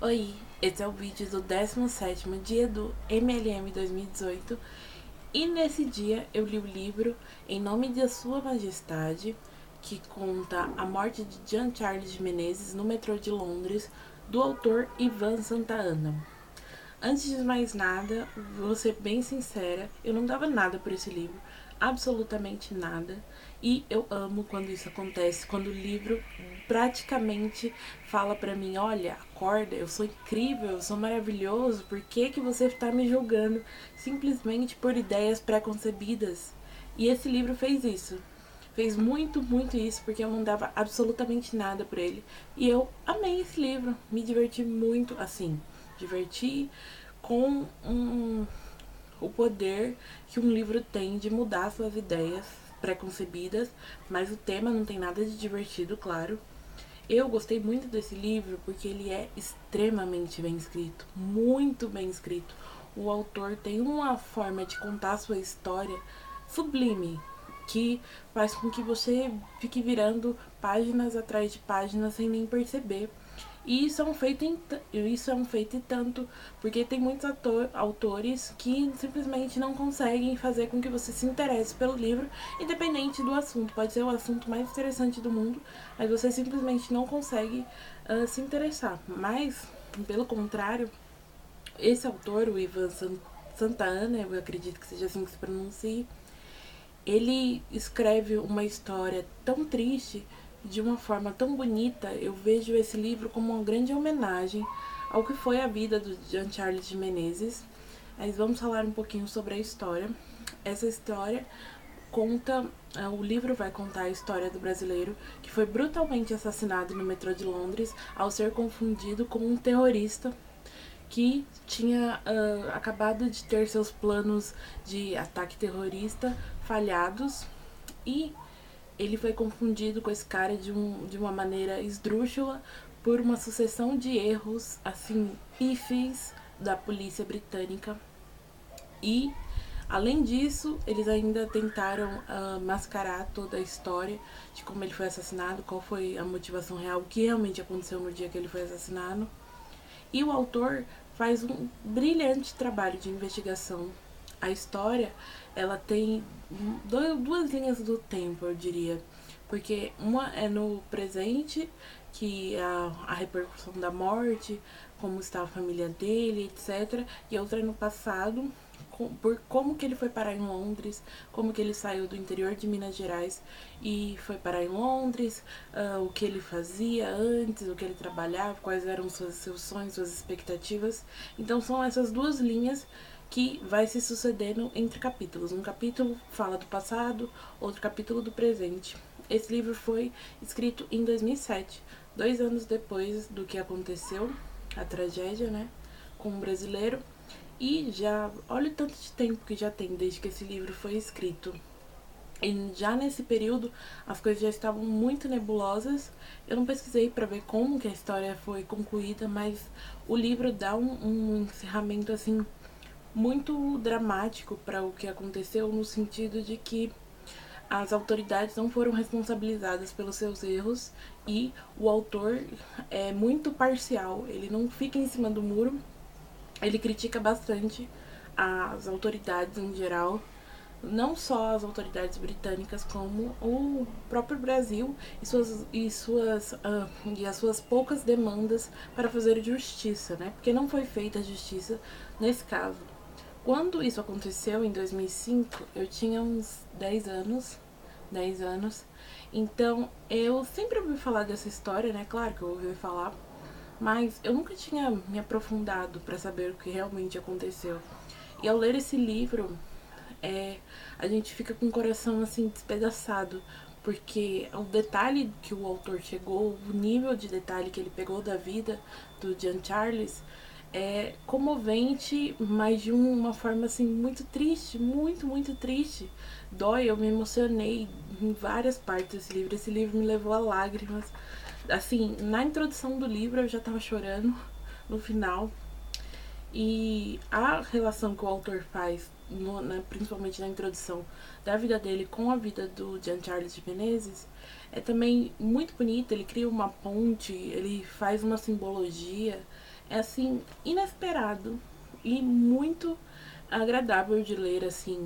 Oi, esse é o vídeo do 17º dia do MLM 2018 e nesse dia eu li o livro Em Nome de Sua Majestade, que conta a morte de Jean Charles de Menezes no metrô de Londres, do autor Ivan Santayana. Antes de mais nada, vou ser bem sincera, eu não dava nada por esse livro, absolutamente nada. E eu amo quando isso acontece, quando o livro praticamente fala pra mim, olha, acorda, eu sou incrível, eu sou maravilhoso, por que que você tá me julgando simplesmente por ideias pré-concebidas? E esse livro fez isso. Fez muito, muito isso, porque eu não dava absolutamente nada por ele. E eu amei esse livro, me diverti muito, assim, diverti com o poder que um livro tem de mudar suas ideias pré-concebidas, mas o tema não tem nada de divertido, claro. Eu gostei muito desse livro porque ele é extremamente bem escrito, muito bem escrito. O autor tem uma forma de contar sua história sublime, que faz com que você fique virando páginas atrás de páginas sem nem perceber. E isso é um feito e tanto, porque tem muitos autores que simplesmente não conseguem fazer com que você se interesse pelo livro, independente do assunto. Pode ser o assunto mais interessante do mundo, mas você simplesmente não consegue se interessar. Mas, pelo contrário, esse autor, o Ivan Santayana, eu acredito que seja assim que se pronuncia, ele escreve uma história tão triste de uma forma tão bonita. Eu vejo esse livro como uma grande homenagem ao que foi a vida do Jean Charles de Menezes. Mas vamos falar um pouquinho sobre a história. Essa história conta, o livro vai contar a história do brasileiro que foi brutalmente assassinado no metrô de Londres ao ser confundido com um terrorista que tinha acabado de ter seus planos de ataque terrorista falhados, e ele foi confundido com esse cara de uma maneira esdrúxula por uma sucessão de erros, assim, pífios da polícia britânica. E, além disso, eles ainda tentaram mascarar toda a história de como ele foi assassinado, qual foi a motivação real, o que realmente aconteceu no dia que ele foi assassinado. E o autor faz um brilhante trabalho de investigação. A história, ela tem duas linhas do tempo, eu diria. Porque uma é no presente, que é a repercussão da morte, como está a família dele, etc. E a outra é no passado, por como que ele foi parar em Londres, como que ele saiu do interior de Minas Gerais e foi parar em Londres, o que ele fazia antes, o que ele trabalhava, quais eram seus sonhos, suas expectativas. Então são essas duas linhas que vai se sucedendo entre capítulos. Um capítulo fala do passado, outro capítulo do presente. Esse livro foi escrito em 2007, 2 anos depois do que aconteceu, a tragédia, né, com um brasileiro. E já, olha o tanto de tempo que já tem desde que esse livro foi escrito. E já nesse período as coisas já estavam muito nebulosas. Eu não pesquisei para ver como que a história foi concluída, mas o livro dá um encerramento assim muito dramático para o que aconteceu, no sentido de que as autoridades não foram responsabilizadas pelos seus erros e o autor é muito parcial, ele não fica em cima do muro, ele critica bastante as autoridades em geral, não só as autoridades britânicas, como o próprio Brasil e as suas poucas demandas para fazer justiça, né? Porque não foi feita justiça nesse caso. Quando isso aconteceu, em 2005, eu tinha uns 10 anos, então eu sempre ouvi falar dessa história, né? Claro que eu ouvi falar, mas eu nunca tinha me aprofundado para saber o que realmente aconteceu. E ao ler esse livro, a gente fica com o coração assim despedaçado, porque o detalhe que o autor chegou, o nível de detalhe que ele pegou da vida do Jean Charles é comovente, mas de uma forma assim muito triste, muito, muito triste. Dói, eu me emocionei em várias partes desse livro. Esse livro me levou a lágrimas. Assim, na introdução do livro eu já tava chorando, no final. E a relação que o autor faz, principalmente na introdução, da vida dele com a vida do Jean Charles de Menezes, é também muito bonita. Ele cria uma ponte, ele faz uma simbologia, é assim, inesperado e muito agradável de ler, assim.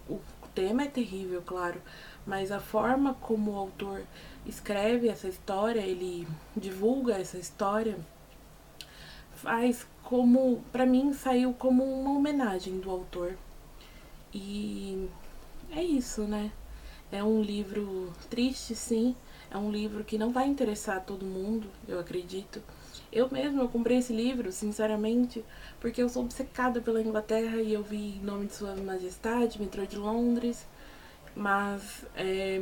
O tema é terrível, claro, mas a forma como o autor escreve essa história, ele divulga essa história, faz como, pra mim, saiu como uma homenagem do autor. E é isso, né? É um livro triste, sim. É um livro que não vai interessar todo mundo, eu acredito. Eu mesma eu comprei esse livro, sinceramente, porque eu sou obcecada pela Inglaterra e eu vi Em Nome de Sua Majestade, Metrô de Londres, mas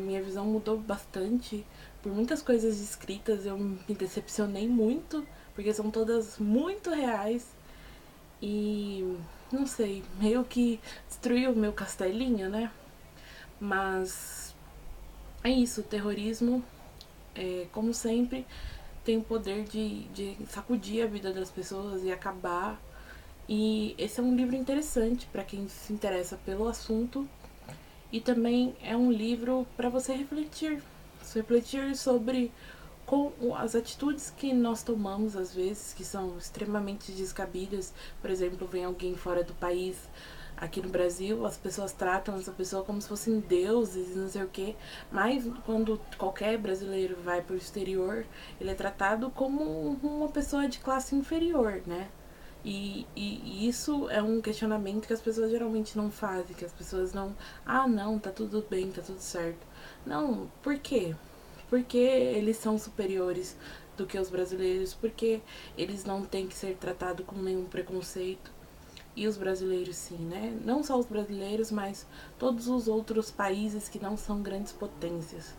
minha visão mudou bastante. Por muitas coisas escritas eu me decepcionei muito, porque são todas muito reais e não sei, meio que destruiu o meu castelinho, né? Mas é isso, o terrorismo, como sempre, tem o poder de sacudir a vida das pessoas e acabar. E esse é um livro interessante para quem se interessa pelo assunto. E também é um livro para você refletir sobre com as atitudes que nós tomamos às vezes, que são extremamente descabidas. Por exemplo, vem alguém fora do país, aqui no Brasil, as pessoas tratam essa pessoa como se fossem deuses, não sei o quê. Mas quando qualquer brasileiro vai para o exterior, ele é tratado como uma pessoa de classe inferior, né? E isso é um questionamento que as pessoas geralmente não fazem, que as pessoas não. Ah, não, tá tudo bem, tá tudo certo. Não, por quê? Porque eles são superiores do que os brasileiros, porque eles não têm que ser tratados com nenhum preconceito. E os brasileiros sim, né? Não só os brasileiros, mas todos os outros países que não são grandes potências.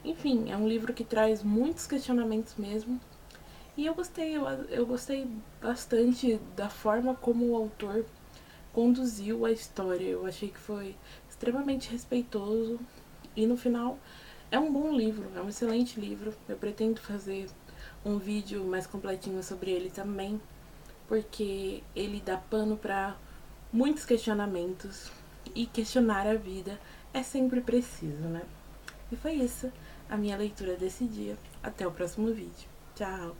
Enfim, é um livro que traz muitos questionamentos mesmo. E eu gostei bastante da forma como o autor conduziu a história. Eu achei que foi extremamente respeitoso. E no final é um bom livro, é um excelente livro. Eu pretendo fazer um vídeo mais completinho sobre ele também, porque ele dá pano para muitos questionamentos e questionar a vida é sempre preciso, né? E foi isso a minha leitura desse dia. Até o próximo vídeo. Tchau!